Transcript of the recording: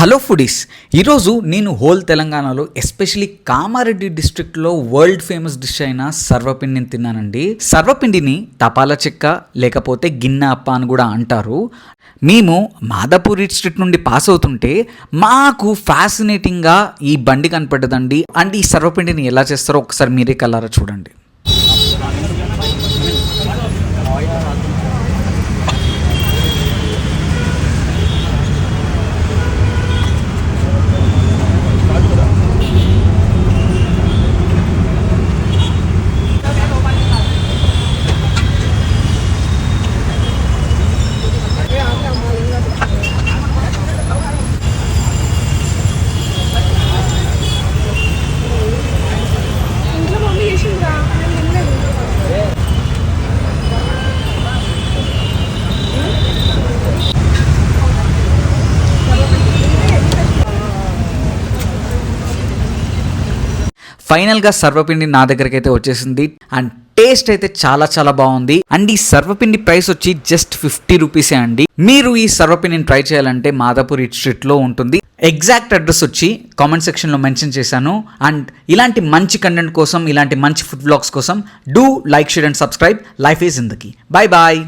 Hello foodies, ఈరోజు నేను whole తెలంగాణలో ఎస్పెషలీ కామారెడ్డి డిస్ట్రిక్ట్లో వరల్డ్ ఫేమస్ డిష్ అయిన సర్వపిండిని తిన్నానండి. సర్వపిండిని తపాలా చెక్క లేకపోతే గిన్నె అప్ప అని కూడా అంటారు. మేము మాదాపూర్ స్ట్రీట్ నుండి పాస్ అవుతుంటే మాకు ఫ్యాసినేటింగ్గా ఈ బండి కనపడ్డదండి. అండ్ ఈ సర్వపిండిని ఎలా చేస్తారో ఒకసారి మీరే కల్లారా చూడండి. ఫైనల్గా సర్వపిండి నా దగ్గరికి అయితే వచ్చేసింది. అండ్ టేస్ట్ అయితే చాలా చాలా బాగుంది. అండ్ ఈ సర్వపిండి ప్రైస్ వచ్చి జస్ట్ 50 రూపీసే అండి. మీరు ఈ సర్వపిండిని ట్రై చేయాలంటే మాదాపూర్ స్ట్రీట్లో ఉంటుంది. ఎగ్జాక్ట్ అడ్రస్ వచ్చి కామెంట్ సెక్షన్లో మెన్షన్ చేశాను. అండ్ ఇలాంటి మంచి కంటెంట్ కోసం, ఇలాంటి మంచి ఫుడ్ వ్లాగ్స్ కోసం do like, share and subscribe. Life is జిందగీ. Bye bye.